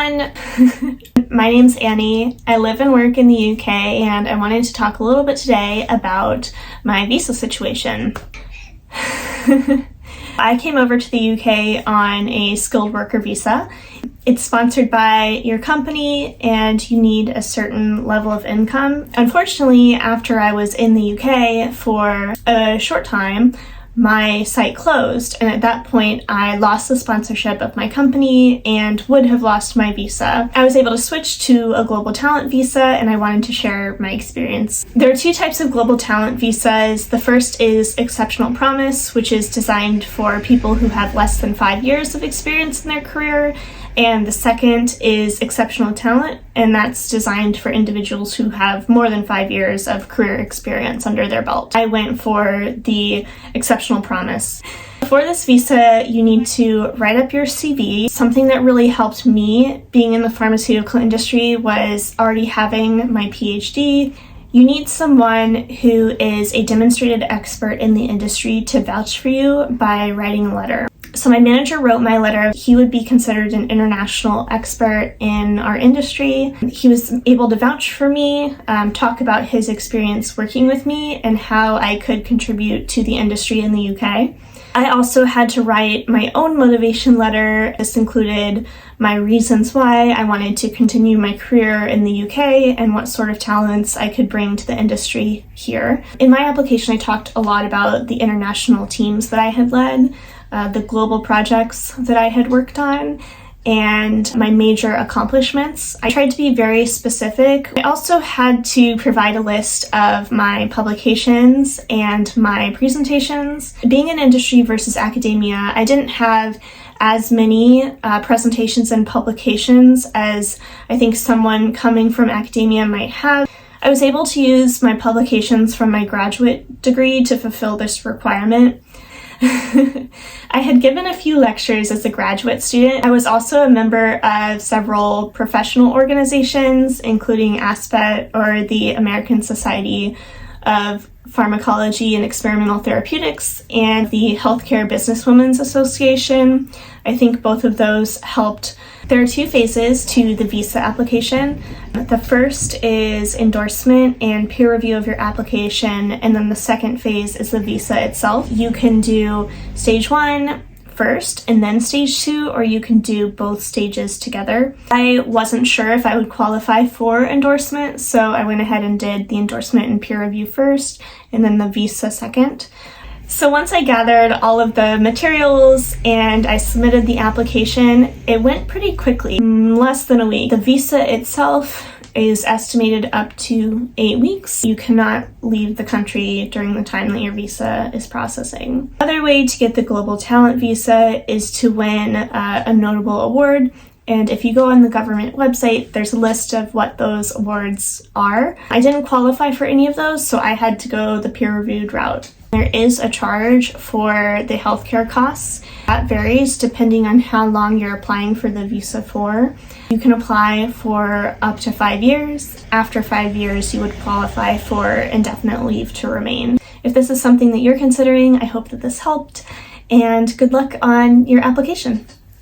everyone. My name's Annie. I live and work in the UK, and I wanted to talk a little bit today about my visa situation. I came over to the UK on a skilled worker visa. It's sponsored by your company and you need a certain level of income. Unfortunately, after I was in the UK for a short time, my site closed, and at that point I lost the sponsorship of my company and would have lost my visa. I was able to switch to a global talent visa, and I wanted to share my experience. There are two types of global talent visas. The first is Exceptional Promise, which is designed for people who have less than 5 years of experience in their career. And the second is Exceptional Talent, and that's designed for individuals who have more than 5 years of career experience under their belt. I went for the Exceptional Promise. For this visa, you need to write up your CV. Something that really helped me being in the pharmaceutical industry was already having my PhD. You need someone who is a demonstrated expert in the industry to vouch for you by writing a letter. So my manager wrote my letter. He would be considered an international expert in our industry. He was able to vouch for me, talk about his experience working with me and how I could contribute to the industry in the UK. I also had to write my own motivation letter. This included my reasons why I wanted to continue my career in the UK and what sort of talents I could bring to the industry here. In my application, I talked a lot about the international teams that I had led, the global projects that I had worked on, and my major accomplishments. I tried to be very specific. I also had to provide a list of my publications and my presentations. Being in industry versus academia, I didn't have as many presentations and publications as I think someone coming from academia might have. I was able to use my publications from my graduate degree to fulfill this requirement. I had given a few lectures as a graduate student. I was also a member of several professional organizations, including ASPET, or the American Society of Pharmacology and Experimental Therapeutics, and the Healthcare Businesswomen's Association. I think both of those helped. There are two phases to the visa application. The first is endorsement and peer review of your application, and then the second phase is the visa itself. You can do stage 1 first and then stage 2, or you can do both stages together. I wasn't sure if I would qualify for endorsement, so I went ahead and did the endorsement and peer review first, and then the visa second. So once I gathered all of the materials and I submitted the application, it went pretty quickly, less than a week. The visa itself is estimated up to 8 weeks. You cannot leave the country during the time that your visa is processing. Another way to get the Global Talent Visa is to win a notable award. And if you go on the government website, there's a list of what those awards are. I didn't qualify for any of those, so I had to go the peer-reviewed route. There is a charge for the healthcare costs. That varies depending on how long you're applying for the visa for. You can apply for up to 5 years. After 5 years, you would qualify for indefinite leave to remain. If this is something that you're considering, I hope that this helped, and good luck on your application.